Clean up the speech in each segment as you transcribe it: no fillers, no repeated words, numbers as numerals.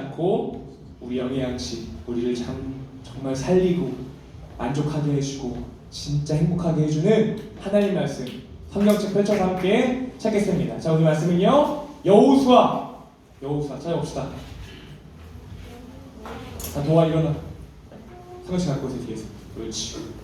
않고 우리 영의 양식, 우리를 정말 살리고 만족하게 해주고 진짜 행복하게 해주는 하나님 말씀 성경책 펼쳐서 함께 찾겠습니다. 자, 오늘 말씀은요 여호수아 찾아봅시다. 자, 도와 일어나. 성경책 갖고 오세요. 뒤에서. 그렇지.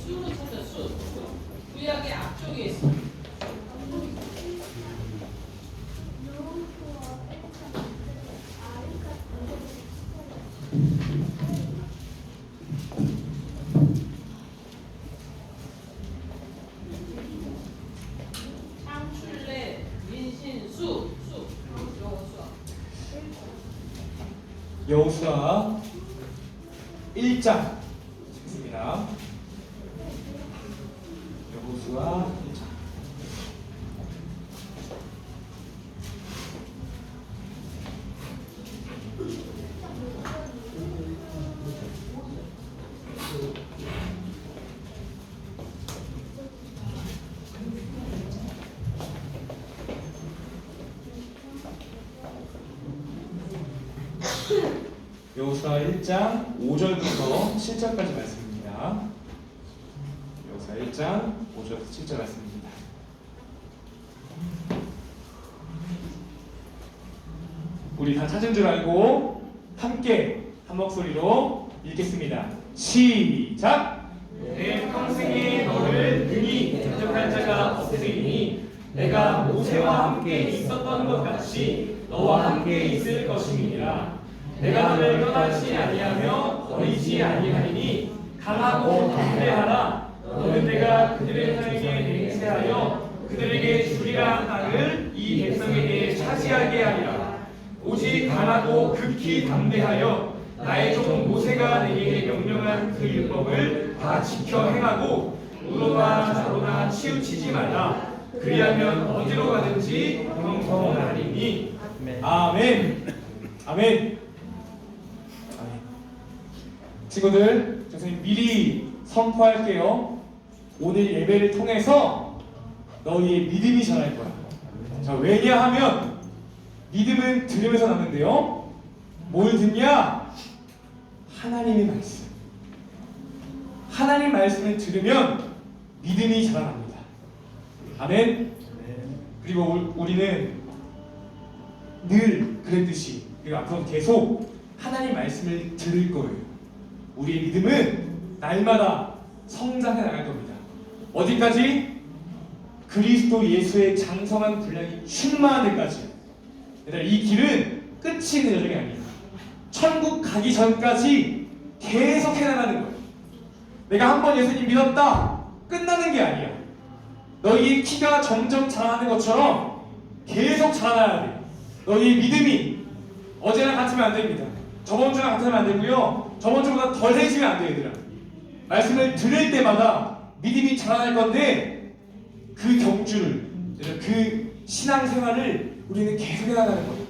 수로 찾아 수. 구약의 앞쪽에 있어. 창출래 민신수 여호수아 1장 읽습니다. 여호수아 1장. 여호수아 1장 5절부터 7절까지 말씀입니다. 여호수아 1장 5절부터 7절 말씀입니다. 우리 다 찾은 줄 알고 함께 한 목소리로 읽겠습니다. 시작! 내 평생에 너를 능히 대적할 자가 없으리니 내가 모세와 함께 있었던 것 같이 너와 함께 있을 것임이니라. 내가 너를 떠나지 아니하며 버리지 아니하리니 강하고 담대하라. 너는 내가 그들의 땅에 맹세하여 그들에게 주리라 한 땅을 이 백성에게 차지하게 하리라. 오직 강하고 극히 담대하여 나의 종 모세가 내게 명령한 그 율법을 다 지켜 행하고 우로나 좌로나 치우치지 말라. 그리하면 어디로 가든지 형통하리니. 아멘. 아멘. 친구들, 선생님 미리 선포할게요. 오늘 예배를 통해서 너희의 믿음이 자랄 거야. 자, 왜냐하면 믿음은 들으면서 나는데요. 뭘 듣냐? 하나님의 말씀. 하나님 말씀을 들으면 믿음이 자라납니다. 아멘. 그리고 우리는 늘 그랬듯이 그리고 앞으로 계속 하나님 말씀을 들을 거예요. 우리의 믿음은 날마다 성장해 나갈 겁니다. 어디까지? 그리스도 예수의 장성한 분량이 충만한 데까지. 얘들아, 이 길은 끝이 있는 여정이 아니에요. 천국 가기 전까지 계속 해나가는 거예요. 내가 한번 예수님 믿었다 끝나는 게 아니야. 너희의 키가 점점 자라나는 것처럼 계속 자라나야 돼. 너희의 믿음이 어제랑 같으면 안 됩니다. 저번 주랑 같으면 안 되고요. 저번 주보다 덜 해지면 안 돼요, 얘들아. 말씀을 들을 때마다 믿음이 자라날 건데 그 경주를, 그 신앙생활을 우리는 계속 해나가는 거예요.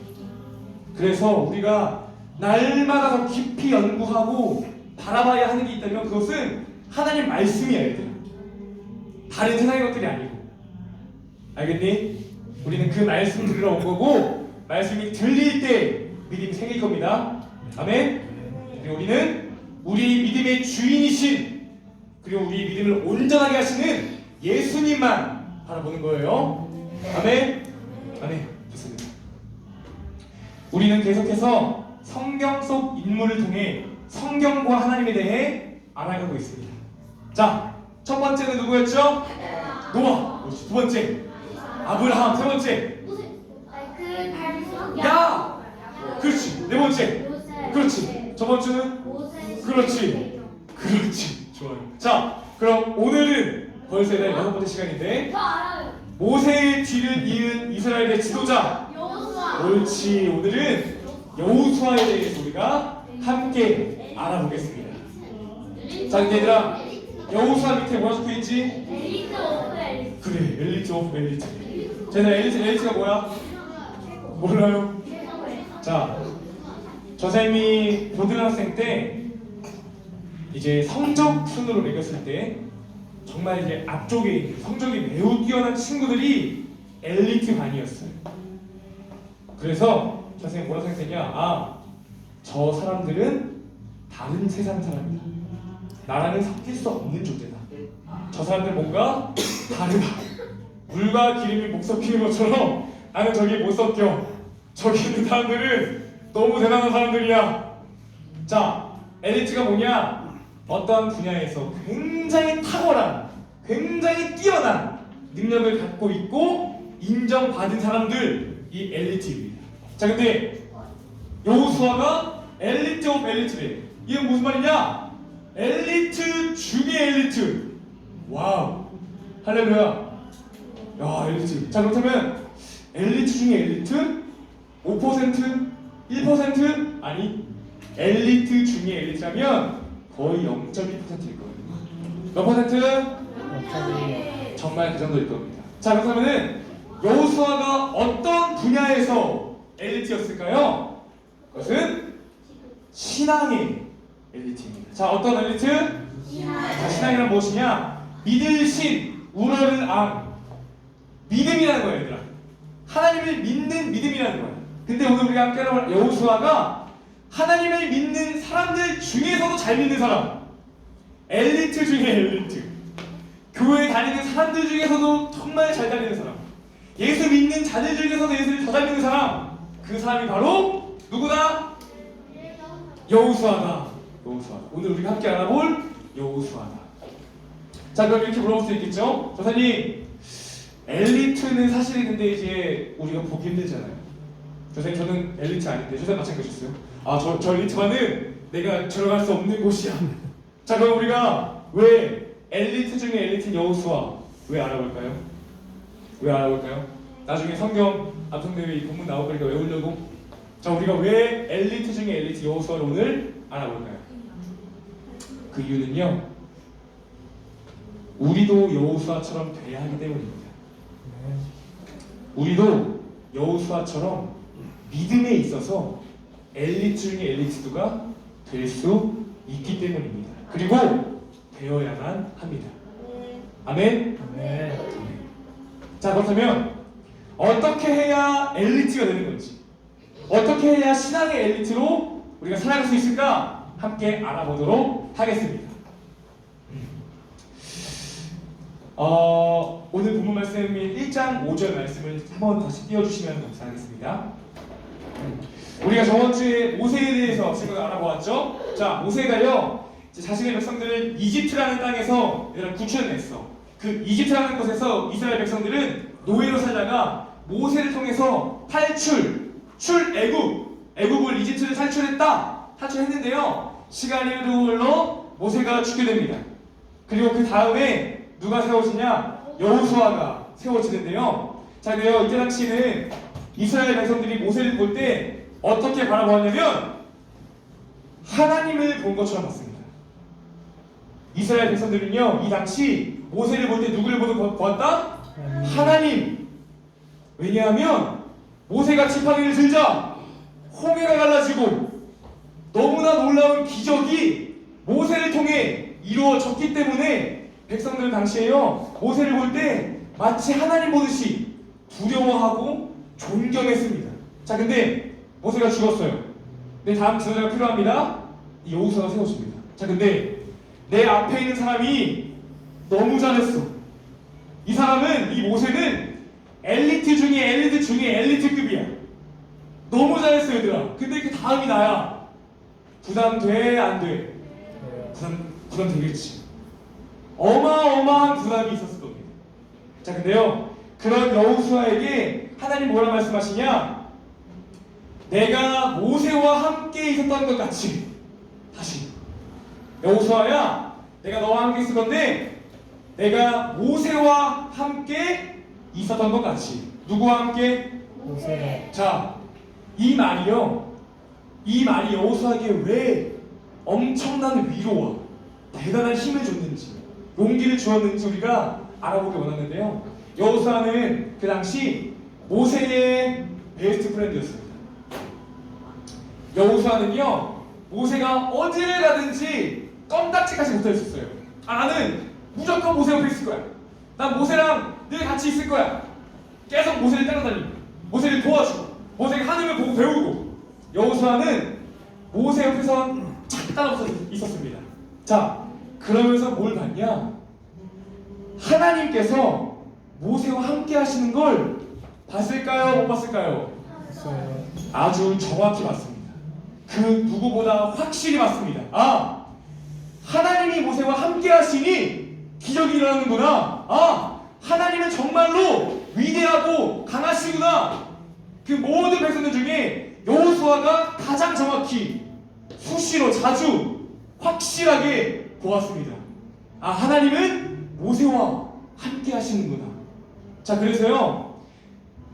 그래서 우리가 날마다 더 깊이 연구하고 바라봐야 하는 게 있다면 그것은 하나님 말씀이야, 얘들아. 다른 세상의 것들이 아니고. 알겠니? 우리는 그 말씀 들으러 온 거고 말씀이 들릴 때 믿음이 생길 겁니다. 아멘? 그리고 우리는 우리 믿음의 주인이신 그리고 우리 믿음을 온전하게 하시는 예수님만 바라보는 거예요. 아멘? 아멘. 좋습니다. 우리는 계속해서 성경 속 인물을 통해 성경과 하나님에 대해 알아가고 있습니다. 자, 첫 번째는 누구였죠? 노아. 두 번째 아브라함. 세 번째 야. 그렇지. 네 번째. 그렇지. 저번 주는 그렇지. 그렇지. 좋아요. 자, 그럼 오늘은 벌써 6번째 시간인데 모세의 뒤를 이은 이스라엘의 지도자. 옳지. 오늘은 여호수아에 대해서 우리가 함께 알아보겠습니다. 자, 얘들아, 여호수아 밑에 뭐가 적혀있지? 그래, 엘리트 오브 엘리트. 쟤네 엘리트가 뭐야? 몰라요? 자, 선생님이 고등학생 때 이제 성적 순으로 매겼을 때 정말 이제 앞쪽에 있는 성적이 매우 뛰어난 친구들이 엘리트 반이었어요. 그래서 선생님 뭐라고 생각했냐? 아, 저 사람들은 다른 세상 사람이다. 나라는 섞일 수 없는 존재다. 저 사람들 뭔가 다르다. 물과 기름이 못 섞이는 것처럼 나는 저기 못 섞여. 저기 있는 사람들은 너무 대단한 사람들이야. 자, 엘리트가 뭐냐? 어떠한 분야에서 굉장히 탁월한, 굉장히 뛰어난 능력을 갖고 있고 인정받은 사람들, 이 엘리트입니다. 자, 근데 여호수아가 엘리트 오브 엘리트래. 이게 무슨 말이냐? 엘리트 중에 엘리트. 와우, 할렐루야. 야, 엘리트. 자, 그렇다면 엘리트 중에 엘리트? 5%? 1%? 아니, 엘리트 중에 엘리트라면 거의 0.1%일 거예요. 몇 퍼센트? 정말 그 정도일 겁니다. 자, 그렇다면은 여호수아가 어떤 분야에서 엘리트였을까요? 그것은 신앙의 엘리트입니다. 자, 어떤 엘리트? 자, 신앙이란 무엇이냐? 믿을 신, 우러를 앙. 믿음이라는 거예요, 얘들아. 하나님을 믿는 믿음이라는 거예요. 근데 오늘 우리가 함께 하는 여호수아가 하나님을 믿는 사람들 중에서도 잘 믿는 사람, 엘리트 중에 엘리트, 교회 다니는 사람들 중에서도 정말 잘 다니는 사람, 예수 믿는 자들 중에서도 예수를 더 잘 믿는 사람, 그 사람이 바로 누구다? 여호수아다. 여호수아. 오늘 우리가 함께 알아볼 여호수아다. 자, 그럼 이렇게 물어볼 수 있겠죠? 조사님, 엘리트는 사실 근데 이제 우리가 보기 힘들잖아요. 조사님, 저는 엘리트 아닌데. 조사님 마찬가지였어요. 아, 저 엘리트만은 내가 들어갈 수 없는 곳이야. 자, 그럼 우리가 왜 엘리트 중에 엘리트 여호수아 왜 알아볼까요? 왜 알아볼까요? 나중에 성경 암송대회 이 본문 나올 거니까 외우려고. 자, 우리가 왜 엘리트 중에 엘리트 여호수아를 오늘 알아볼까요? 그 이유는요, 우리도 여호수아처럼 돼야 하기 때문입니다. 우리도 여호수아처럼 믿음에 있어서 엘리트 중에 엘리트가 될 수 있기 때문입니다. 그리고 되어야만 합니다. 아멘? 네. 자, 그렇다면 어떻게 해야 엘리트가 되는 건지, 어떻게 해야 신앙의 엘리트로 우리가 살아갈 수 있을까? 함께 알아보도록 하겠습니다. 오늘 본문 말씀인 1장 5절 말씀을 한번 다시 띄워주시면 감사하겠습니다. 우리가 저번주에 모세에 대해서 지금 알아보았죠? 자, 모세가요, 자신의 백성들을 이집트라는 땅에서 구출해냈어. 그 이집트라는 곳에서 이스라엘 백성들은 노예로 살다가 모세를 통해서 애굽을 이집트를 탈출했는데요, 시간이 흘러 모세가 죽게 됩니다. 그리고 그 다음에 누가 세워지냐? 여호수아가 세워지는데요. 자, 그래요, 이때 당시에는 이스라엘 백성들이 모세를 볼 때 어떻게 바라보았냐면 하나님을 본 것처럼 봤습니다. 이스라엘 백성들은요, 이 당시 모세를 볼 때 누구를 보았다? 하나님. 왜냐하면 모세가 지팡이를 들자 홍해가 갈라지고 너무나 놀라운 기적이 모세를 통해 이루어졌기 때문에 백성들은 당시에요, 모세를 볼 때 마치 하나님 보듯이 두려워하고 존경했습니다. 자, 근데 모세가 죽었어요. 근데 다음 지도자가 필요합니다. 이 여호수아가 세워집니다. 자, 근데 내 앞에 있는 사람이 너무 잘했어. 이 사람은, 이 모세는 엘리트 중에 엘리트 중에 엘리트급이야. 너무 잘했어, 얘들아. 근데 그 다음이 나야. 부담돼? 안 돼? 부담 되겠지. 어마어마한 부담이 있었을 겁니다. 자, 근데요, 그런 여호수아에게 하나님 뭐라 말씀하시냐? 내가 모세와 함께 있었던 것 같이. 다시, 여호수아야, 내가 너와 함께 있을 건데 내가 모세와 함께 있었던 것 같이. 누구와 함께? 모세. 자, 이 말이 여호수아에게 왜 엄청난 위로와 대단한 힘을 줬는지, 용기를 주었는지 우리가 알아보기 원하는데요, 여호수아는 그 당시 모세의 베스트 프렌드였습니다. 여호수아는요, 모세가 어딜 가든지 껌딱지 똑같이까지 붙어 있었어요. 아, 나는 무조건 모세 옆에 있을 거야. 난 모세랑 늘 같이 있을 거야. 계속 모세를 따라다니고 모세를 도와주고 모세가 하늘을 보고 배우고 여호수아는 모세 옆에서 착 따라붙어 있었습니다. 자, 그러면서 뭘 봤냐? 하나님께서 모세와 함께 하시는 걸 봤을까요? 못 봤을까요? 아주 정확히 봤습니다. 그 누구보다 확실히 봤습니다. 아, 하나님이 모세와 함께 하시니 기적이 일어나는구나. 아, 하나님은 정말로 위대하고 강하시구나. 그 모든 백성들 중에 여호수아가 가장 정확히 수시로 자주 확실하게 보았습니다. 아, 하나님은 모세와 함께 하시는구나. 자, 그래서요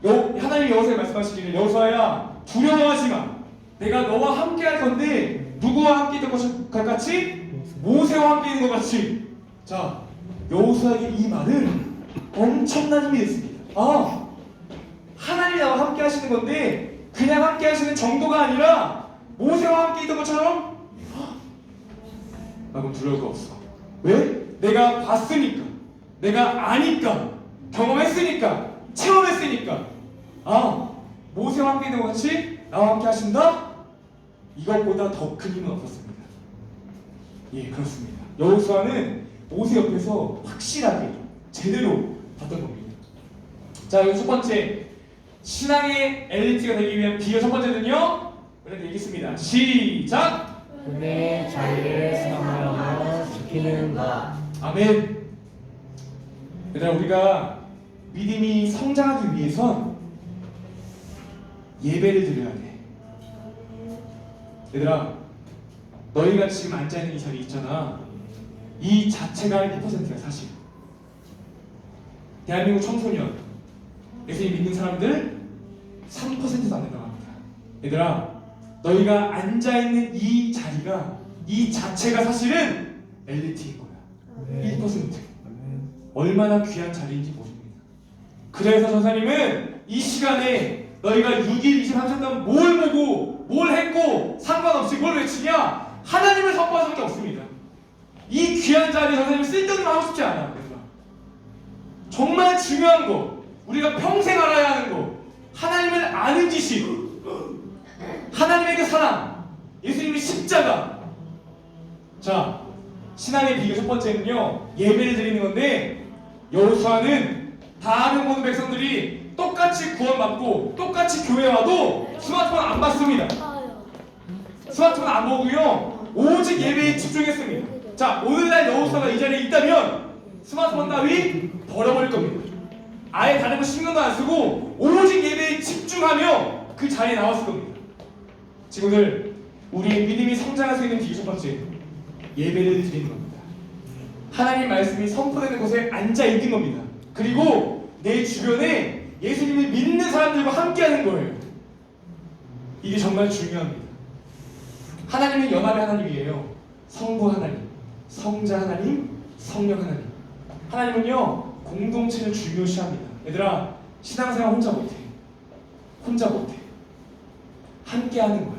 하나님이 여호수아에 말씀하시기를 여호수아야 두려워하지 마. 내가 너와 함께 할 건데 누구와 함께 있던 것 같이? 모세와 함께 있는 것 같이. 자, 여호수아에게 이 말은 엄청난 힘이 됐습니다. 아, 하나님이 나와 함께 하시는 건데 그냥 함께 하시는 정도가 아니라 모세와 함께 있던 것처럼 나 그럼 두려울 거 없어. 왜? 내가 봤으니까, 내가 아니까, 경험했으니까, 체험했으니까. 아, 모세와 함께 있는 것 같이 나와 함께 하신다? 이것보다 더 큰 힘은 없었습니다. 예, 그렇습니다. 여호수아는 모세 옆에서 확실하게 제대로 봤던 겁니다. 자, 여기 첫 번째 신앙의 엘리트가 되기 위한 비결 첫 번째는요, 우리한테 얘기했습니다. 시작. 내 자리를 사랑하여 지키는 것. 아멘. 얘들아, 우리가 믿음이 성장하기 위해선 예배를 드려야 돼. 얘들아, 너희가 지금 앉아있는 이 자리 있잖아. 이 자체가 1%야 사실. 대한민국 청소년 예수님 믿는 사람들 3%도 안 된다고 합니다. 얘들아, 너희가 앉아있는 이 자리가, 이 자체가 사실은 엘리트인 거야. 1%. 얼마나 귀한 자리인지 모릅니다. 그래서 전사님은 이 시간에 너희가 6일 23시간 뭘 보고 뭘 했고 상관없이 뭘 외치냐? 하나님을 선포할 수밖에 없습니다. 이 귀한 자리에 전사님은 쓸데없는 말 하고 싶지 않아. 정말 중요한 거, 우리가 평생 알아야 하는 거, 하나님을 아는 지식, 하나님의 그 사랑, 예수님의 십자가. 자, 신앙의 비결 첫 번째는요, 예배를 드리는 건데, 여호수아는 다른 모든 백성들이 똑같이 구원받고 똑같이 교회 와도 스마트폰 안 받습니다. 스마트폰 안 보고요, 오직 예배에 집중했습니다. 자, 오늘날 여호수아가 이 자리에 있다면 스마트폰 따위 버려버릴 겁니다. 아예 다른 거 신경도 안 쓰고 오직 예배에 집중하며 그 자리에 나왔을 겁니다. 친구들, 우리의 믿음이 성장할 수 있는 비결 첫 번째, 예배를 드리는 겁니다. 하나님 말씀이 선포되는 곳에 앉아 있는 겁니다. 그리고 내 주변에 예수님을 믿는 사람들과 함께하는 거예요. 이게 정말 중요합니다. 하나님은 연합의 하나님이에요. 성부 하나님, 성자 하나님, 성령 하나님. 하나님은요, 공동체를 중요시합니다. 얘들아, 신앙생활 혼자 못해. 혼자 못해. 함께하는 거야.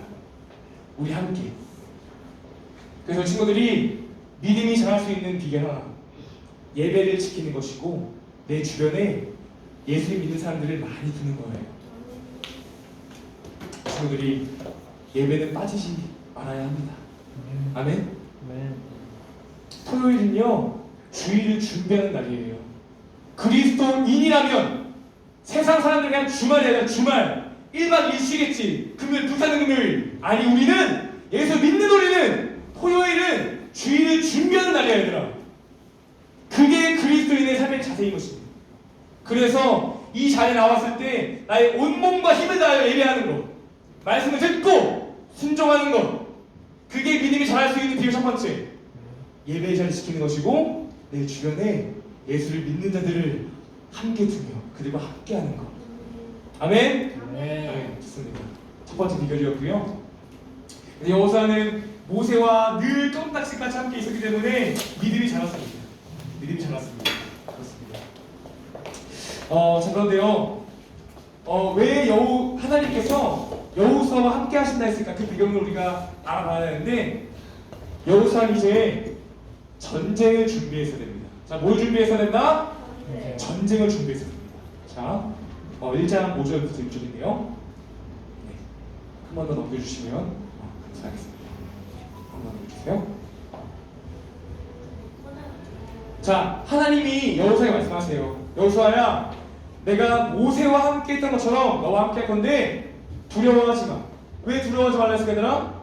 우리 함께. 그래서 친구들이 믿음이 자랄 수 있는 비결 하나, 예배를 지키는 것이고 내 주변에 예수를 믿는 사람들을 많이 두는 거예요. 친구들이 예배는 빠지지 말아야 합니다. 아멘. 토요일은요, 주일을 준비하는 날이에요. 그리스도인이라면 세상 사람들 그냥 주말이 아니라 주말 1박 2일 쉬겠지. 금요일 불타는 금요일. 아니, 우리는 예수 믿는 우리는 토요일은 주일을 준비하는 날이야, 얘들아. 그게 그리스도인의 삶의 자세인 것입니다. 그래서 이 자리에 나왔을 때 나의 온몸과 힘을 다하여 예배하는 것, 말씀을 듣고 순종하는 것, 그게 믿음이 자랄 수 있는 비결 첫 번째, 예배의 자리를 지키는 것이고 내 주변에 예수를 믿는 자들을 함께 두며 그들과 함께하는 것. 아멘? 네, 좋습니다. 첫 번째 비결이었고요. 여호수아는 모세와 늘 똑같이 함께 있었기 때문에 믿음이 자랐습니다. 믿음이 자랐습니다. 그렇습니다. 자, 그런데요, 왜 하나님께서 여호수아와 함께 하신다 했을까? 그 배경을 우리가 알아봐야 하는데, 여호수아는 이제 전쟁을 준비해서 됩니다. 자, 뭘 준비해서 된다? 전쟁을 준비해서 됩니다. 자, 1장 5절부터 6절인데요. 네. 한 번 더 넘겨주시면 감사하겠습니다. 한 번 넘겨주세요. 자, 하나님이 여호수아에게 말씀하세요. 여호수아야, 내가 모세와 함께 했던 것처럼 너와 함께 할 건데 두려워하지 마. 왜 두려워하지 말라 했을까 얘들아?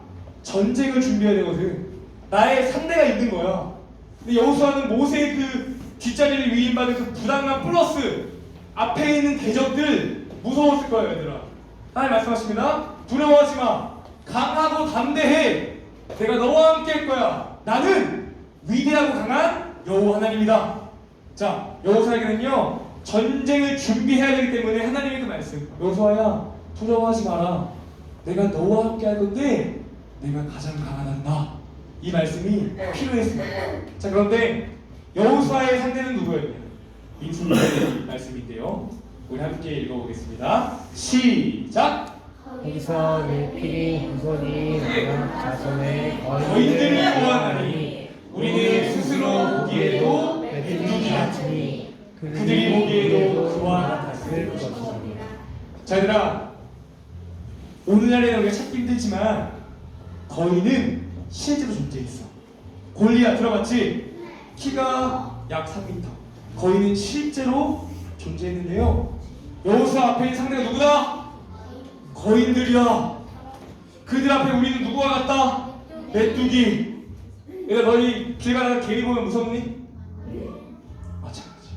전쟁을 준비해야 되거든. 나의 상대가 있는 거야. 근데 여호수아는 모세의 그 뒷자리를 위임받은 그 부담감 플러스 앞에 있는 대적들 무서웠을 거예요, 얘들아. 하나님 말씀하십니다. 두려워하지 마. 강하고 담대해. 내가 너와 함께 할 거야. 나는 위대하고 강한 여호와 하나님이다. 자, 여호수아에게는요 전쟁을 준비해야 되기 때문에 하나님의 그 말씀, 여호수아야 두려워하지 마라. 내가 너와 함께 할 건데 내가 가장 강한 나. 이 말씀이 필요했습니다. 자, 그런데 여호수아의 상대는 누구였냐? 민수기의 말씀인데요. 우리 함께 읽어보겠습니다. 시작. 거기서 내 피리 후손이 나가 자손의 거인들을 보았나니 우리는 스스로 보기에도 메뚜기 같으니 그들이 보기에도 그와 같을 것이다. 자, 얘들아, 오늘날에는 우리가 찾기 힘들지만 거인은 실제로 존재했어. 골리앗 들어봤지? 키가 약 3m. 거인은 실제로 존재했는데요. 여호수아 앞에 있는 상대가 누구다? 거인들이야. 그들 앞에 우리는 누구와 같다? 메뚜기. 얘들아, 너희 길 가다가 개미 보면 무섭니? 마찬가지.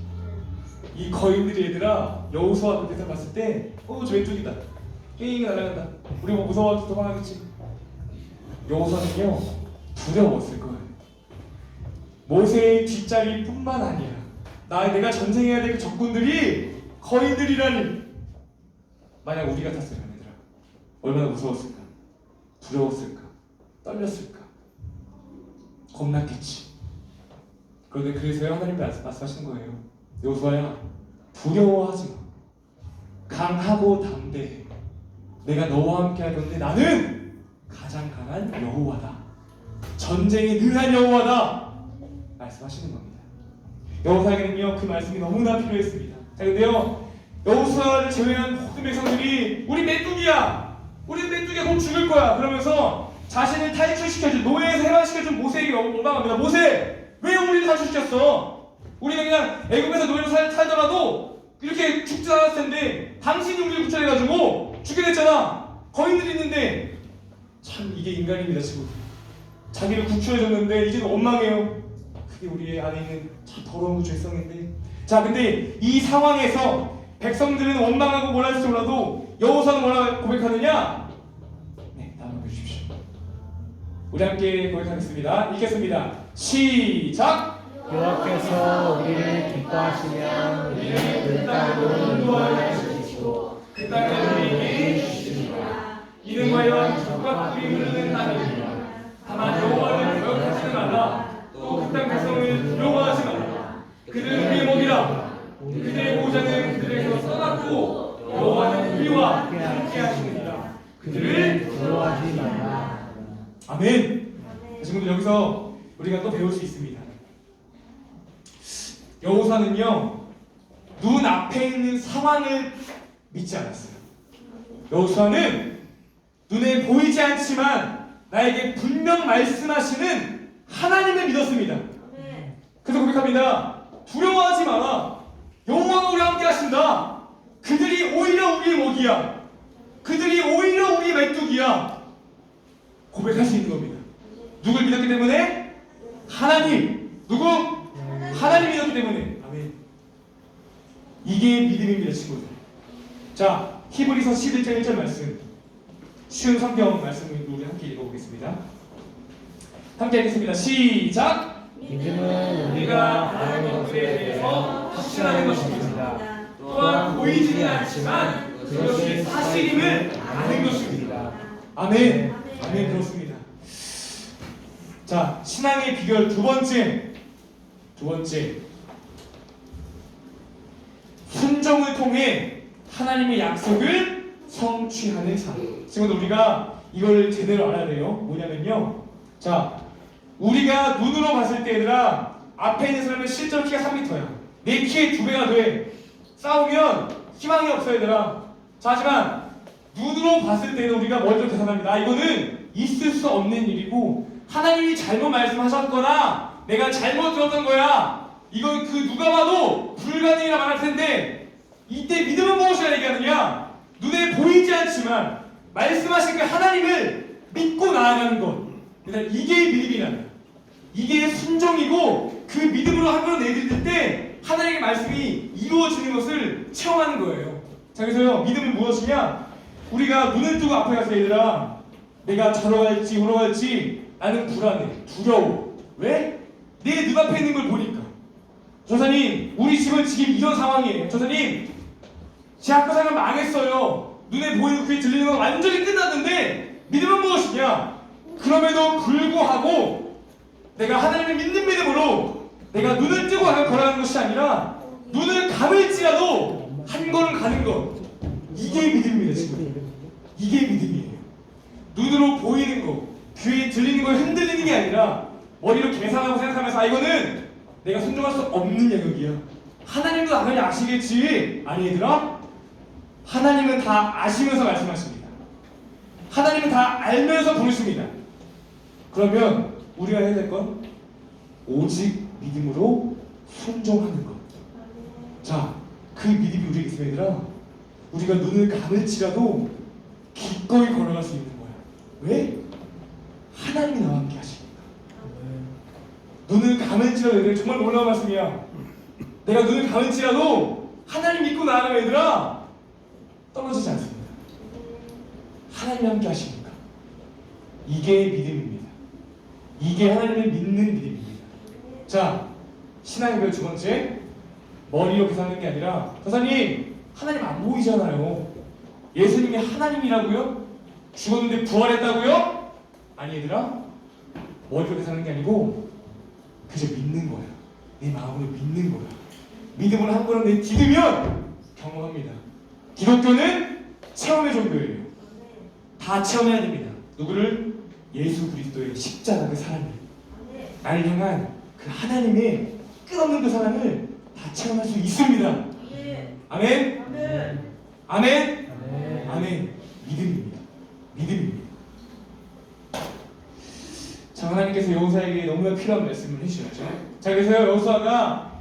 이 거인들이 얘들아 여호수아 앞에서 봤을 때 저 메뚜기다. 삥 날아간다. 우리 뭐 무서워서 도망가겠지. 여호수아는요 두려웠을 거예요. 모세의 뒷자리뿐만 아니라 내가 전쟁해야 될 그 적군들이 거인들이라니. 만약 우리 같았으면 얘들아 얼마나 무서웠을까? 두려웠을까? 떨렸을까? 겁났겠지. 그런데 그래서 하나님이 말씀하시는 거예요. 여호수아야 두려워하지 마. 강하고 담대해. 내가 너와 함께 할 건데 나는 가장 강한 여호와다. 전쟁에 능한 여호와다. 말씀하시는 겁니다. 여호수아에게는요 그 말씀이 너무나 필요했습니다. 자, 근데요 여호수아를 제외한 모든 백성들이 우리 메뚜기야, 우리 메뚜기가 곧 죽을 거야 그러면서 자신을 탈출시켜준, 노예에서 해방시켜준 모세에게 원망합니다. 모세, 왜 우리를 탈출시켰어? 우리는 그냥 애굽에서 노예로 살더라도 이렇게 죽지 않았을 텐데 당신이 우리를 구출해가지고 죽게 됐잖아. 거인들이 있는데. 참 이게 인간입니다. 지금 자기를 구출해줬는데 이제는 원망해요. 그게 우리의 안에 있는 참 더러운 죄성인데. 자, 근데 이 상황에서 백성들은 원망하고 뭐라 할지 몰라도 여호수아는 뭐라 고백하느냐? 네, 다음 넘겨주십시오. 우리 함께 고백하겠습니다. 읽겠습니다. 시작! 여호와께서 우리를 기뻐하시면 우리의 그 땅을 인도하여 주시고 그 땅을 우리에게 주시리라. 이는 과연 적과 꿀이 흐르는 땅이니라. 다만 여호와를 거역하지 말라. 또 그 땅 백성을 두려워하지 말라. 그들은 우리의 먹이라. 그들의 보호자는 그들에게서 떠났고 여호와는 우리와 함께 하시느니라. 그들을 두려워하지 말라. 아멘. 지금도 여기서 우리가 또 배울 수 있습니다. 여호수아는요 눈 앞에 있는 상황을 믿지 않았어요. 여호수아는 눈에 보이지 않지만 나에게 분명 말씀하시는 하나님을 믿었습니다. 그래서 고백합니다. 두려워하지 마라. 여호와가 우리와 함께 하신다. 그들이 오히려 우리의 먹이야. 그들이 오히려 우리의 메뚜기야. 고백할 수 있는 겁니다. 누굴 믿었기 때문에? 하나님. 누구? 하나님 믿었기 때문에. 아멘. 이게 믿음입니다, 친구들. 자, 히브리서 11장 1절 말씀. 쉬운 성경 말씀을 우리 함께 읽어보겠습니다. 함께 읽겠습니다. 시작! 믿음은 우리가 아는 것에 대해서 확신하는 것입니다. 또한 보이지는 않지만 그것이 사실임을 아는 것입니다. 아멘. 아멘. 그렇습니다. 자, 신앙의 비결 두 번째. 순종을 통해 하나님의 약속을 성취하는 삶. 지금 우리가 이걸 제대로 알아야 돼요. 뭐냐면요. 자, 우리가 눈으로 봤을 때 얘들아, 앞에 있는 사람은 실제로 키가 3m야. 내 키의 2배가 돼. 싸우면 희망이 없어 얘들아. 자, 하지만 눈으로 봤을 때는 우리가 먼저 계산합니다. 아, 이거는 있을 수 없는 일이고 하나님이 잘못 말씀하셨거나 내가 잘못 들었던 거야. 이건 그 누가 봐도 불가능이라 말할 텐데, 이때 믿음은 무엇이라 얘기하느냐? 눈에 보이지 않지만 말씀하신 그 하나님을 믿고 나아가는 것. 일단 이게 믿음이라는 거야. 이게 순종이고 그 믿음으로 한 걸음 내딛을 때 하나님의 말씀이 이루어지는 것을 체험하는 거예요. 자, 그래서요, 믿음은 무엇이냐? 우리가 눈을 뜨고 앞에 가서 얘들아, 내가 저러 갈지 오러 갈지 나는 불안해, 두려워. 왜? 내 눈앞에 있는 걸 보니까. 전사님, 우리 집은 지금 이런 상황이에요. 전사님, 제 학교생활 망했어요. 눈에 보이고 귀에 들리는 건 완전히 끝났는데 믿음은 무엇이냐? 그럼에도 불구하고 내가 하나님을 믿는 믿음으로 내가 눈을 뜨고 걸어가는 것이 아니라 눈을 감을지라도 한 걸음 가는 것. 이게 믿음입니다. 지금 이게 믿음이에요. 눈으로 보이는 거, 귀에 들리는 걸 흔들리는 게 아니라 머리로 계산하고 생각하면서 아, 이거는 내가 순종할 수 없는 영역이야. 하나님도 당연히 아시겠지. 아니 얘들아, 하나님은 다 아시면서 말씀하십니다. 하나님은 다 알면서 부르십니다. 그러면 우리가 해야 될 건 오직 믿음으로 순종하는 것. 자, 그 믿음이 우리에게 있으면 얘들아, 우리가 눈을 감을지라도 기꺼이 걸어갈 수 있는 거야. 왜? 하나님이 나와 함께 하시니까. 눈을 감을지라도 얘들아, 정말 놀라운 말씀이야. 내가 눈을 감을지라도 하나님 믿고 나아가면 얘들아 떨어지지 않습니다. 하나님이 함께 하시니까. 이게 믿음입니다. 이게 하나님을 믿는 믿음입니다. 자, 신앙의 별 두 번째, 머리로 계산하는 게 아니라, 선생님, 하나님 안 보이잖아요. 예수님이 하나님이라고요? 죽었는데 부활했다고요? 아니 얘들아, 머리로 계산하는 게 아니고 그저 믿는 거야. 내 마음으로 믿는 거야. 믿음으로 한 걸음 내딛으면 경험합니다. 기독교는 체험의 종교예요. 다 체험해야 됩니다. 누구를? 예수 그리스도의 십자가 그 사랑을, 나를 향한 그 하나님의 끝없는 그 사랑을 다 체험할 수 있습니다. 아멘. 아멘. 아멘. 아멘. 믿음입니다. 믿음입니다. 자, 하나님께서 여호수아에게 너무나 필요한 말씀을 해주셨죠. 자, 그래서 여호수아가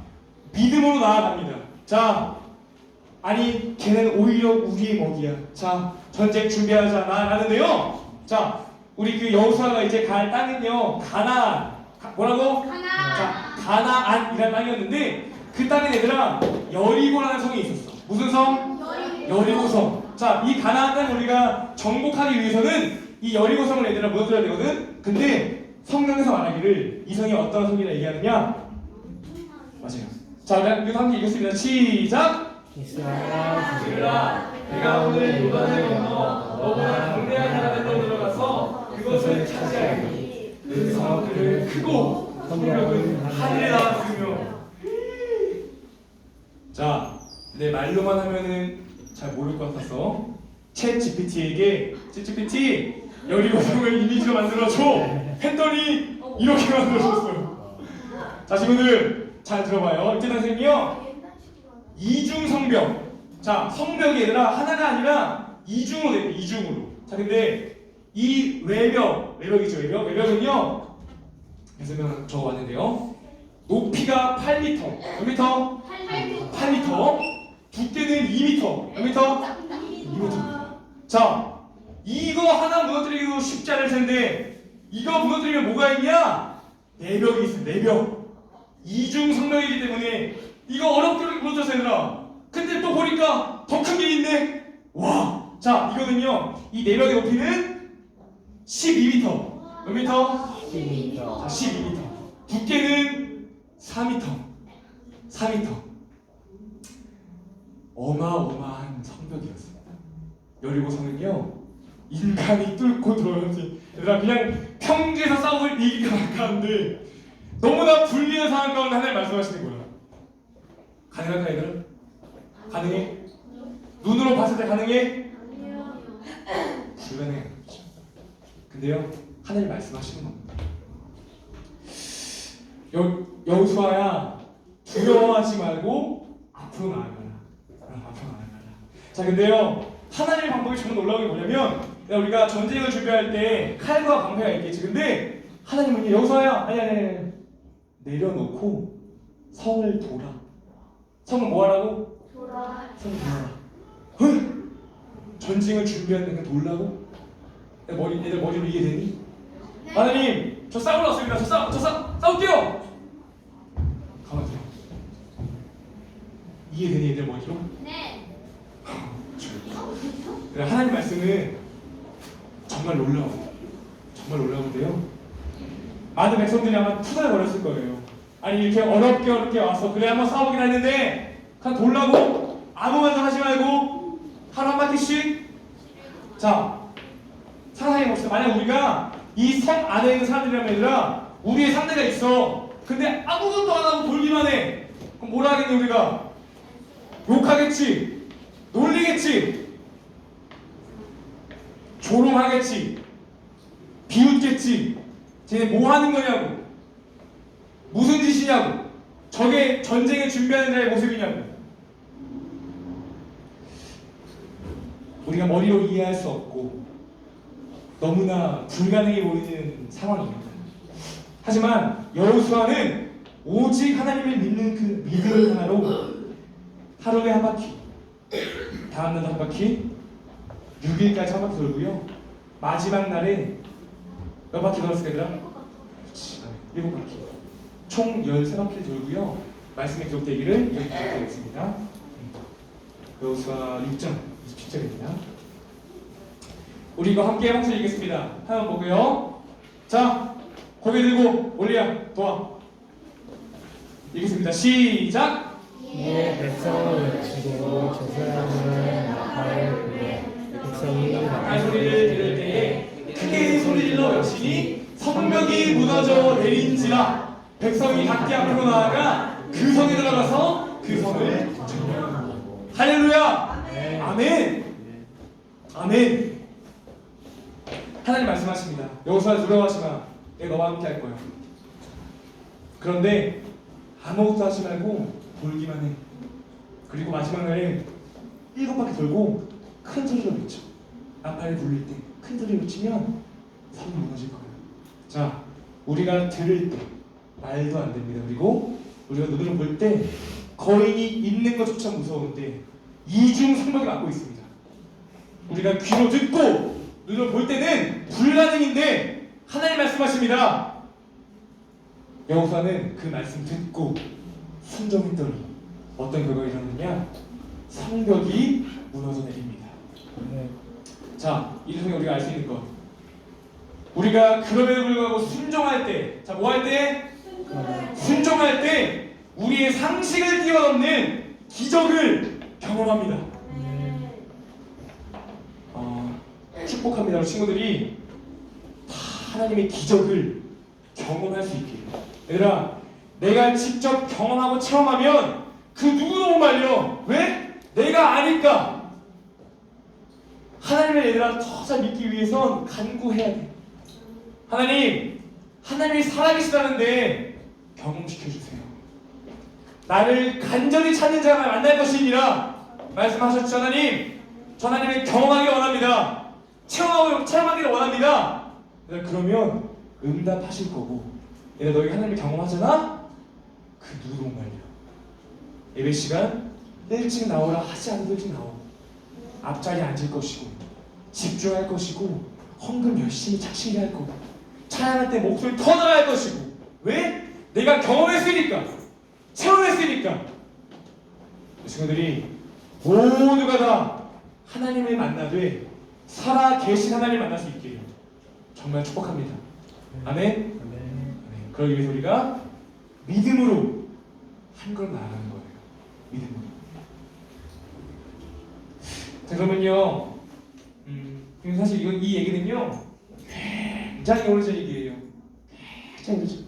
믿음으로 나아갑니다. 자, 아니 걔는 오히려 우리의 먹이야. 자, 전쟁 준비하자 나가는데요. 자, 우리 그 여호수아가 이제 갈 땅은요, 가나안. 뭐라고? 자, 가나안이라는 땅이었는데 그 땅에 얘들아 여리고라는 성이 있었어. 무슨 성? 여리고성. 자, 이 가나안 땅 우리가 정복하기 위해서는 이 여리고성을 얘들아 무너뜨려야 되거든. 근데 성경에서 말하기를 이 성이 어떤 성이라 얘기하느냐? 맞아요. 자, 이거 함께 읽겠습니다. 시작. 들으라, 내가 오늘 요단을 건너 너보다 강대한 나라들로 들어가서 그것을 차지하리니 그 성들은 크고 성벽은 하늘에 닿았으며. 자, 내 말로만 하면은 잘 모를 것 같아서 챗 GPT에게 챗 GPT 여리고성을 이미지로 만들어줘 했더니 이렇게 만들어줬어요. 자, 친구들 잘 들어봐요. 이제 선생님이요, 이중 성벽. 자, 성벽이 얘들아 하나가 아니라 이중으로 돼요. 이중으로. 자, 근데 이 외벽이죠. 외벽은요, 그래서 적어봤는데요, 높이가 8m. 몇 미터? 8m. 두께는 2m. 몇 미터? 2m. 자, 이거 하나 무너뜨리기도 쉽지 않을 텐데 이거 무너뜨리면 뭐가 있냐? 내벽이 있어. 내벽. 이중 성벽이기 때문에 이거 어렵게 무너졌어 얘들아. 근데 또 보니까 더 큰 게 있네. 와. 자, 이거는요, 이 내벽의 높이는 12m. 몇 미터? 12m. 자, 12m. 두께는 4m. 4m. 어마어마한 성벽이었습니다. 여리고성은요, 인간이 뚫고 들어오지. 얘들아, 그냥 평지에서 싸움을 이기기가 가까운데 너무나 불리한 상황 가운데 하나님 말씀하시는 거야. 가능할까 얘들아? 가능해? 눈으로 봤을 때 가능해? 불가능한 거죠. 근데요, 하나님 말씀하시는 겁니다. 여호수아야 두려워하지 말고 앞으로 나아가라. 앞으로 나아가라. 자, 근데요 하나님의 방법이 정말 놀라운 게 뭐냐면 우리가 전쟁을 준비할 때 칼과 방패가 있겠지. 근데 하나님은 여호수아야 아니 내려놓고 성을 돌아. 성은 뭐 하라고? 성을 돌아. 전쟁을 준비하는 게 놀라고? 애들 머리로 이해되니? 하나님 저 싸우러 왔습니다. 싸울게요. 가만히 있어. 이해되니 애들 머리로? 네. 그래, 하나님 말씀은 정말 놀라워요. 정말 놀라운데요. 많은 백성들이 아마 투덜거렸을 거예요. 아니 이렇게 어렵게 와서 그래 한번 싸우긴 했는데 그냥 돌라고 아무 말도 하지 말고 하루 한 바퀴씩. 자, 상상해 봅시다. 만약 우리가 이 성 안에 있는 사람들이라면 얘들아 우리의 상대가 있어. 근데 아무것도 안 하고 돌기만 해. 그럼 뭐라 하겠니 우리가? 욕하겠지, 놀리겠지, 조롱하겠지, 비웃겠지. 쟤네 뭐 하는 거냐고, 무슨 짓이냐고, 저게 전쟁에 준비하는 자의 모습이냐고. 우리가 머리로 이해할 수 없고 너무나 불가능해 보이는 상황입니다. 하지만 여호수아는 오직 하나님을 믿는 그 믿음 하나로 하루에 한 바퀴, 다음날도 한 바퀴, 6일까지 한 바퀴 돌고요. 마지막 날에 몇 바퀴 돌았을까 얘들아? 그렇지, 7바퀴. 총 13바퀴 돌고요. 말씀에 기록되기를 여기 기록되겠습니다. 여호수아 6장 27절입니다. 우리 이거 함께 함수 읽겠습니다. 한번 보고요. 자, 고개 들고 올리야 도와. 읽겠습니다. 시작. 이에 백성을 외치고 저 사람을 나팔을 불에 백성이 나팔 소리를 들을 때에 크게 소리질러 외치니 성벽이 무너져 내린지라. 백성이 각기 앞으로 나아가 그 성에 들어가서 그 성을 점령하고. 할렐루야. 아멘. 아멘. 하나님 말씀하십니다. 여호수아 두려워하지 마. 내가 너와 함께 할 거야. 그런데 아무것도 하지 말고 돌기만 해. 그리고 마지막 날에 7바퀴 돌고 큰 소리로 외쳐. 나팔을 불릴 때 큰 소리로 외치면 성이 무너질 거예요. 자, 우리가 들을 때 말도 안 됩니다. 그리고 우리가 눈으로 볼 때 거인이 있는 것조차 무서운데 이중 성벽이 막고 있습니다. 우리가 귀로 듣고 눈으로 볼 때는 불가능인데 하나님 말씀하십니다. 여호수아는 그 말씀 듣고 순종했더니 어떤 결과가 일어났느냐? 성벽이 무너져 내립니다. 자, 이 중에 우리가 알 수 있는 것, 우리가 그럼에도 불구하고 순종할 때, 자, 뭐 할 때? 순종할 때 우리의 상식을 뛰어넘는 기적을 경험합니다. 축복합니다. 우리 친구들이 다 하나님의 기적을 경험할 수 있게. 얘들아, 내가 직접 경험하고 체험하면 그 누구도 못 말려. 왜? 내가 아니까. 하나님을 얘들아 더 잘 믿기 위해선 간구해야 돼. 하나님이 살아계시다는데 경험시켜주세요. 나를 간절히 찾는 자가 만날 것이니라 말씀하셨죠. 하나님, 저 하나님을 경험하기 원합니다. 체험하기를 원합니다. 그러면 응답하실 거고, 얘들아 너희 하나님을 경험하잖아? 그 누구도 못 말려. 예배 시간 일찍 나오라 하지 않아도 일찍 나오고, 앞자리에 앉을 것이고, 집중할 것이고, 헌금 열심히 착실히 할 거고, 찬양할 때 목소리 터져야 할 것이고. 왜? 내가 경험했으니까, 체험했으니까. 친구들이 모두가 다 하나님을 만나되 살아 계신 하나님을 만날 수 있기를 정말 축복합니다. 아멘. 아멘. 그러기 위해서 우리가 믿음으로 한 걸음 나아가는 거예요. 믿음으로. 자, 그러면요, 사실 이 얘기는요 굉장히 오래전 얘기예요. 굉장히 오래전.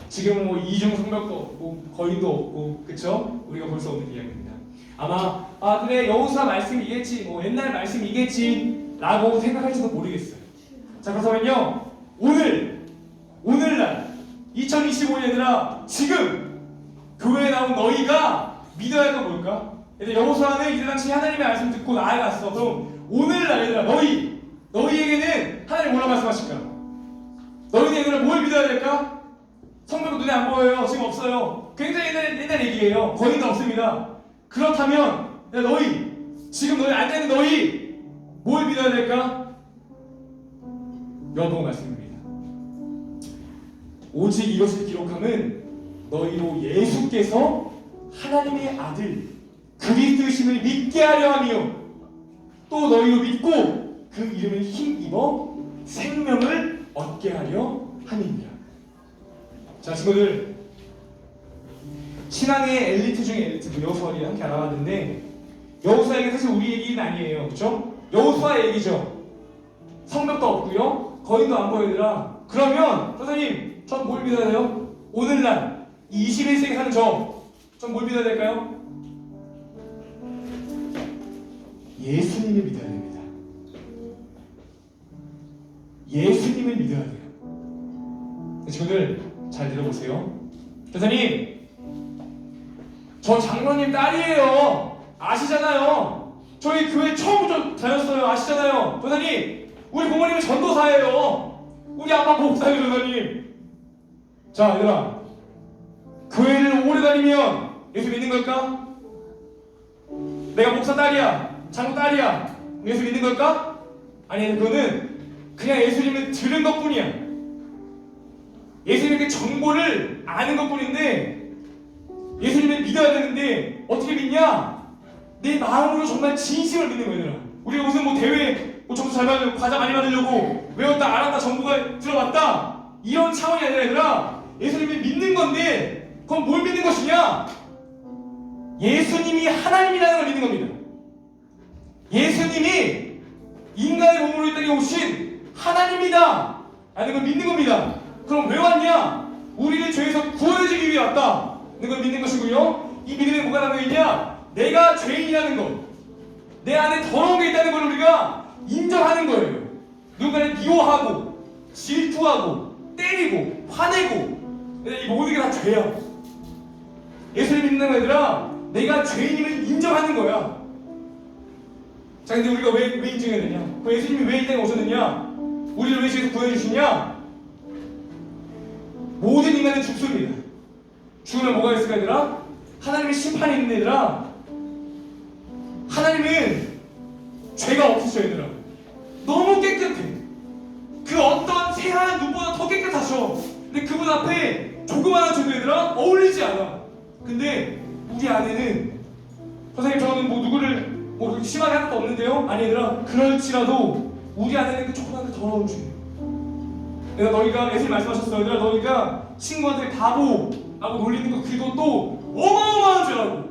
지금 뭐 이중 성벽도 없고 거인도 없고, 그쵸? 우리가 볼 수 없는 이야기입니다. 아마 그래 여호수아 말씀이겠지, 뭐 옛날 말씀이겠지 라고 생각할지도 모르겠어요. 자, 그렇다면요 오늘날 2025년 얘들아, 지금 교회에 나온 너희가 믿어야 할 건 뭘까? 얘들 여호수아는 이제 당시 하나님의 말씀 듣고 나아갔어. 그럼 오늘날 얘들아, 너희에게는 하나님 뭐라고 말씀하실까? 너희는 얘들아 뭘 믿어야 될까? 성경도 눈에 안 보여요. 지금 없어요. 굉장히 옛날 얘기예요. 거의는 없습니다. 그렇다면 지금 너희 앉아있는 너희 뭘 믿어야 될까? 여호와 말씀입니다. 오직 이것을 기록함은 너희로 예수께서 하나님의 아들 그리스도이심을 믿게 하려 하며 또 너희로 믿고 그 이름을 힘입어 생명을 얻게 하려 함이니라. 자, 친구들, 신앙의 엘리트 중에 엘리트 여호수아를 함께 알아봤는데, 여호수아 얘기는 사실 우리 얘기는 아니에요, 그렇죠? 여호수아 얘기죠. 성벽도 없고요, 거인도 안 보이더라. 그러면 선생님, 전 뭘 믿어야 돼요? 오늘날 이 21세기 사는 전 뭘 믿어야 될까요? 예수님을 믿어야 됩니다. 예수님을 믿어야 돼요. 친구들, 잘 들어보세요. 교사님, 저 장로님 딸이에요. 아시잖아요. 저희 교회 처음부터 다녔어요. 아시잖아요. 교사님, 우리 부모님은 전도사예요. 우리 아빠 목사예요, 교사님. 자, 얘들아, 교회를 오래 다니면 예수 믿는 걸까? 내가 목사 딸이야, 장로 딸이야, 예수 믿는 걸까? 아니, 그거는 그냥 예수님을 들은 것뿐이야. 예수님의 정보를 아는 것뿐인데, 예수님을 믿어야 되는데 어떻게 믿냐? 내 마음으로 정말 진심을 믿는 거야, 얘들아. 우리가 무슨 대회 점수 잘 받으려고, 과자 많이 받으려고 외웠다, 알았다, 정보가 들어왔다, 이런 차원이 아니라, 얘들아, 예수님을 믿는 건데, 그건 뭘 믿는 것이냐? 예수님이 하나님이라는 걸 믿는 겁니다. 예수님이 인간의 몸으로 이 땅에 오신 하나님이다 라는 걸 믿는 겁니다. 그럼 왜 왔냐? 우리를 죄에서 구원해주기 위해 왔다 는 걸 믿는 것이고요. 이 믿음에 뭐가 담겨있냐? 내가 죄인이라는 것, 내 안에 더러운 게 있다는 걸 우리가 인정하는 거예요. 누군가를 미워하고 질투하고 때리고 화내고, 이 모든 게 다 죄야. 예수를 믿는 거얘들아, 내가 죄인임을 인정하는 거야. 자, 근데 우리가 왜 인정해야 되냐? 그 예수님이 왜 이 땅에 오셨느냐? 우리를 왜 죄에서 구원해 주시냐? 모든 인간은 죽습니다. 죽으면 뭐가 있을까, 얘들아? 하나님의 심판이 있는 얘들아. 하나님은 죄가 없으셔, 얘들아. 너무 깨끗해. 그 어떤 새하얀 눈보다 더 깨끗하셔. 근데 그분 앞에 조그마한 죄도, 얘들아, 어울리지 않아. 근데 우리 안에는, 선생님, 저는 누구를 그렇게 심하게 할 것도 없는데요? 아니, 얘들아, 그럴지라도 우리 안에는 그 조그마한 더러운 죄. 얘들아, 너희가, 예수님 말씀하셨어요. 얘들아, 너희가 친구한테 바보라고 놀리는 거, 그것도 어마어마한 죄라고.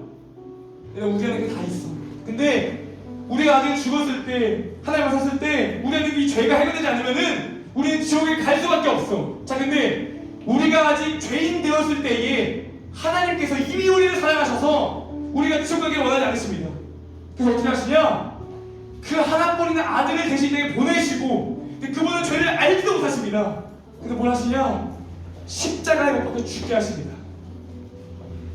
얘들아, 우리 안에 그게 다 있어. 근데 우리가 나중에 죽었을 때, 하나님을 샀을 때, 우리한테 이 죄가 해결되지 않으면은 우리는 지옥에 갈 수밖에 없어. 자, 근데 우리가 아직 죄인 되었을 때에 하나님께서 이미 우리를 사랑하셔서 우리가 지옥 가기를 원하지 않으십니다. 그래서 어떻게 하시냐? 그 하나뿐인 아들을 대신 내게 보내시고, 그분은 죄를 알지도 못하십니다. 근데 뭘 하시냐? 십자가에 못 박혀 죽게 하십니다.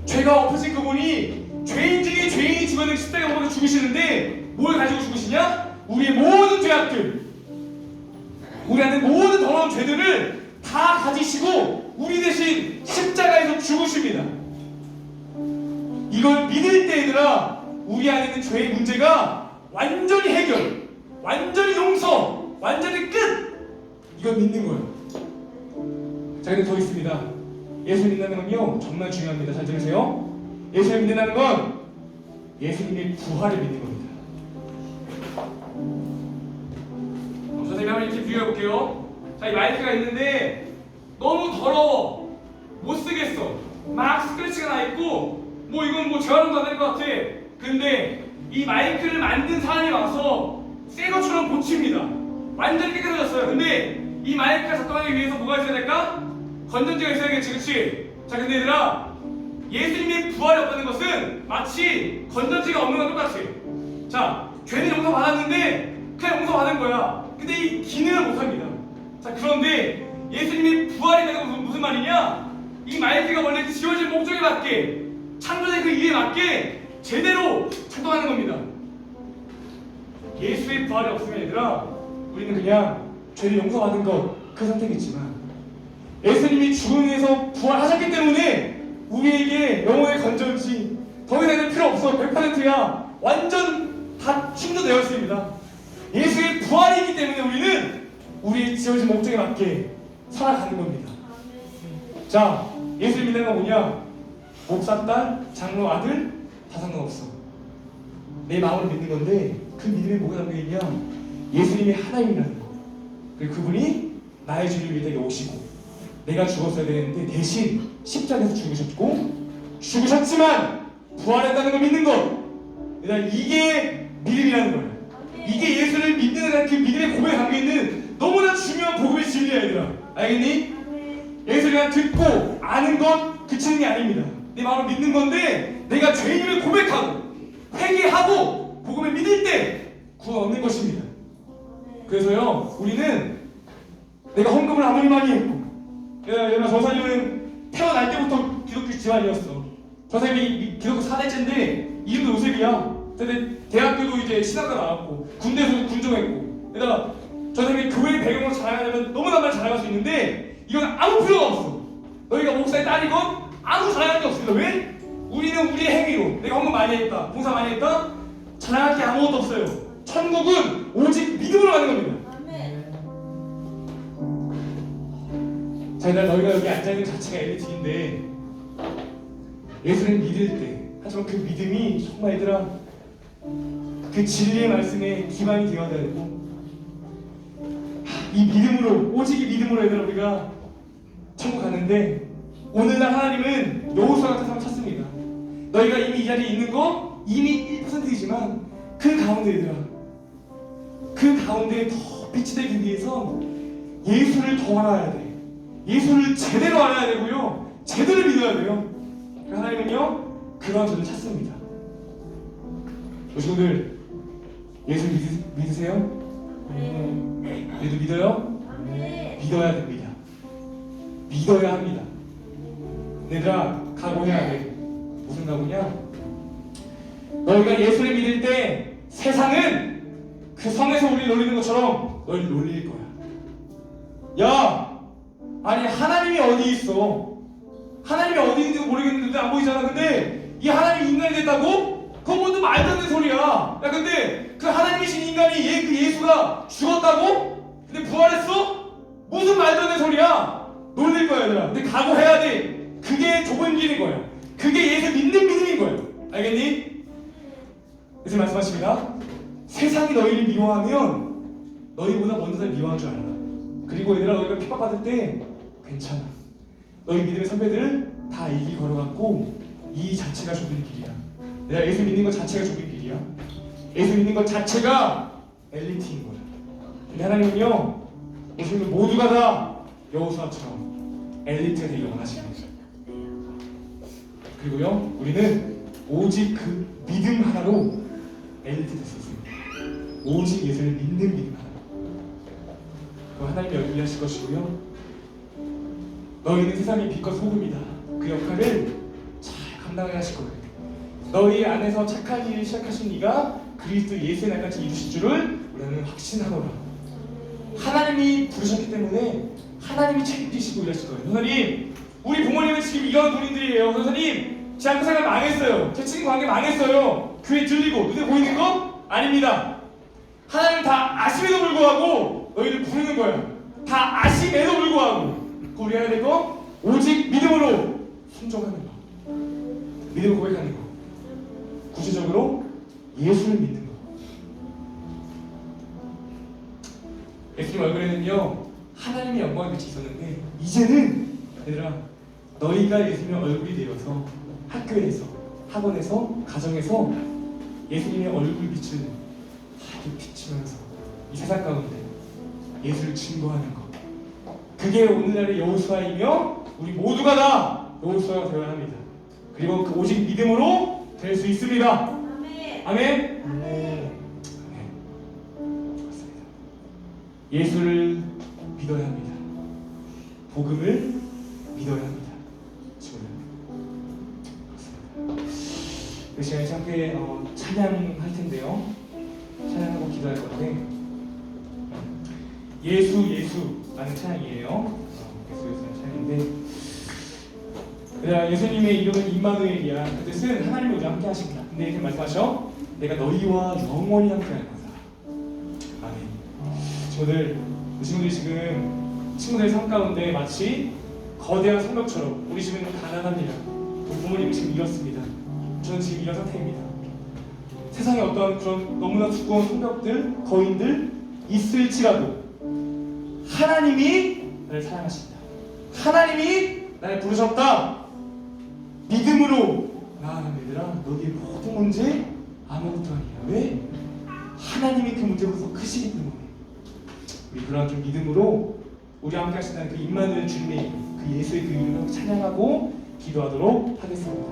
죄가 없으신 그분이 죄인 중에 죄인이 죽어야 십자가에 못 박혀 죽으시는데 뭘 가지고 죽으시냐? 우리의 모든 죄악들, 우리 안에 모든 더러운 죄들을 다 가지시고 우리 대신 십자가에서 죽으십니다. 이걸 믿을 때, 얘들아, 우리 안에 있는 죄의 문제가 완전히 해결, 완전히 용서, 완전히 끝! 이걸 믿는 거예요. 자, 근데 더 있습니다. 예수 믿는다는 건요, 정말 중요합니다. 잘 들으세요. 예수를 믿는다는 건 예수님의 부활을 믿는 겁니다. 선생님이 한번 이렇게 비교해 볼게요. 자, 이 마이크가 있는데 너무 더러워, 못 쓰겠어, 막 스크래치가 나 있고, 이건 재활용도 안 될 것 같아. 근데 이 마이크를 만든 사람이 와서 새 것처럼 고칩니다. 완전히 깨끗해졌어요. 근데 이 마이크가 작동하기 위해서 뭐가 있어야 될까? 건전지가 있어야겠지, 그치? 자, 근데 얘들아, 예수님의 부활이 없다는 것은 마치 건전지가 없는 거랑 똑같이, 자, 죄는 용서 받았는데 그냥 용서 받은 거야. 근데 이 기능을 못합니다. 자, 그런데 예수님이 부활했다는 건 무슨 말이냐? 이 말기가 원래 지어진 목적에 맞게, 창조된 그 이유에 맞게 제대로 작동하는 겁니다. 예수의 부활이 없으면 얘들아, 우리는 그냥 죄를 용서받은 것 그 선택이지만 예수님이 죽음에서 부활하셨기 때문에 우리에게 영혼의 건전지 더 이상 필요 없어. 100%야. 완전 다 충족되었습니다. 예수의 부활이기 때문에 우리는 우리의 지어진 목적에 맞게 살아가는 겁니다. 자, 예수를 믿는 건 뭐냐? 목사 딸, 장로 아들 다 상관없어. 내 마음을 믿는 건데 그 믿음에 뭐가 담겨있냐? 예수님이 하나님이라는 거. 그리고 그분이 나의 죄를 위해 오시고 내가 죽었어야 되는데 대신 십자가에서 죽으셨지만 부활했다는 걸 믿는 것. 이게 믿음이라는 거예요. 이게 예수를 믿는 그 믿음의 고백에 담겨있는 너무나 중요한 복음의 진리야 얘들아. 알겠니? 예수를 그냥 듣고 아는 것 그치는 게 아닙니다. 내 마음을 믿는 건데 내가 죄인임을 고백하고 회개하고 복음을 믿을 때 구원 얻는 것입니다. 그래서요 우리는 내가 헌금을 아무리 많이 했고, 얘들아 저 사람은 태어날 때부터 기독교 집안이었어. 저 사람이 기독교 4대째인데 이름도 요셉이야. 근데 대학교도 이제 신학과 나왔고 군대에서도 군종했고. 얘들아 저 사람이 교회 배경으로 자랑하려면 너무나 많이 자랑할 수 있는데 이건 아무 필요가 없어. 너희가 목사의 딸이건 아무 자랑할 게 없습니다. 왜? 우리는 우리의 행위로 내가 헌금 많이 했다, 봉사 많이 했다, 자랑할 게 아무것도 없어요. 천국은 오직 믿음으로 가는 겁니다. 자, 얘들아 너희가 여기 앉아있는 자체가 엘리트인데 예수를 믿을 때 하지만 그 믿음이 정말 얘들아 그 진리의 말씀에 기반이 되어야 되고 이 믿음으로 오직 이 믿음으로 얘들아 우리가 천국 가는데 오늘날 하나님은 여호수아 같은 사람 찾습니다. 너희가 이미 이 자리에 있는 거 이미 1%이지만 그 가운데 얘들아 그 가운데 더 빛이 되기 위해서 예수를 더 알아야 돼. 예수를 제대로 알아야 되고요. 제대로 믿어야 돼요. 하나님은요 그런 저를 찾습니다. 여러분들 예수 믿으세요? 얘도 믿어요? 믿어야 됩니다. 믿어야 합니다. 얘들아 각오해야 돼. 무슨 각오냐? 너희가 예수를 믿을 때 세상은 그 성에서 우리를 놀리는 것처럼 너희를 놀릴 거야. 야! 아니 하나님이 어디 있어? 하나님이 어디 있는지 모르겠는데 안 보이잖아. 근데 이 하나님이 인간이 됐다고? 그건 모두 말도 안 되는 소리야. 야 근데 그 하나님이신 인간이 그 예수가 죽었다고? 근데 부활했어? 무슨 말도 안 되는 소리야. 놀릴 거야 얘들아. 근데 각오해야 돼. 그게 좁은 길인 거야. 그게 예수 믿는 믿음인 거야. 알겠니? 예수 말씀하십니다. 세상이 너희를 미워하면 너희보다 먼저 다 미워할 줄 알아. 그리고 얘들아 너희가 핍박받을 때 괜찮아. 너희 믿음의 선배들 다 이 길 걸어갔고 이 자체가 좁은 길이야. 내가 예수 믿는 것 자체가 좁은 길이야. 예수 믿는 것 자체가 엘리트인 거야. 근데 하나님은요 예수님은 모두가 다 여호수아처럼 엘리트가 되길 원하십니다. 그리고요 우리는 오직 그 믿음 하나로 엘리트 될 수 있습니다. 오직 예수를 믿는 믿음 하나. 하나님이 열심히 하실 것이고요. 너희는 세상의 빛과 소금이다. 그 역할을 잘 감당해 하실 거예요. 너희 안에서 착한 일을 시작하신 이가 그리스도 예수의 날까지 이루실 줄을 우리는 확신하노라. 하나님이 부르셨기 때문에 하나님이 책임지시고 일하실 거예요. 선생님, 우리 부모님은 지금 이런 돈인들이에요. 선생님, 제 학교 생활 망했어요. 제 친구 관계 망했어요. 교회 들리고 눈에 보이는 거? 아닙니다. 하나님 다 아심에도 불구하고 너희를 부르는 거야. 다 아심에도 불구하고 그 우리 해야 될 거 오직 믿음으로 순종하는 거. 믿음을 고백하는 거. 구체적으로 예수를 믿는 거. 예수님 얼굴에는요 하나님의 영광의 빛이 있었는데 이제는 얘들아 너희가 예수님의 얼굴이 되어서 학교에서 학원에서 가정에서 예수님의 얼굴 빛을 이렇게 비치면서 이 세상 가운데 예수를 증거하는 것. 그게 오늘날의 여호수아이며 우리 모두가 다 여호수아가 되어야 합니다. 그리고 그 오직 믿음으로 될 수 있습니다. 아멘. 아멘. 아멘. 좋습니다. 예수를 믿어야 합니다. 복음을 믿어야 합니다. 친구들. 그 시간에 함께 찬양할 텐데요. 찬양하고 기도할 건데 예수라는 찬양이에요. 예수라는 찬양인데 예수님의 이름은 임마누엘이야. 그 뜻은 하나님이 우리와 함께 하십니다. 근데 이렇게 말씀하셔. 내가 너희와 영원히 함께 할 거다. 아멘. 친구들이 지금 친구들의 삶 가운데 마치 거대한 성벽처럼 우리 집은 가난합니다. 우리 부모님이 지금 잃었습니다. 저는 지금 이런 상태입니다. 세상에 어떤 그런 너무나 두꺼운 성벽들, 거인들 있을지라도 하나님이 나를 사랑하신다. 하나님이 나를 부르셨다. 믿음으로 나아가는 얘들아, 너희의 모든 문제 아무것도 아니야. 왜? 하나님이 그 문제가 더 크시기 때문에. 우리 그런 좀 믿음으로 우리와 함께 하신다는 그 임마누엘 주님의 그 예수의 그 이름을 찬양하고 기도하도록 하겠습니다.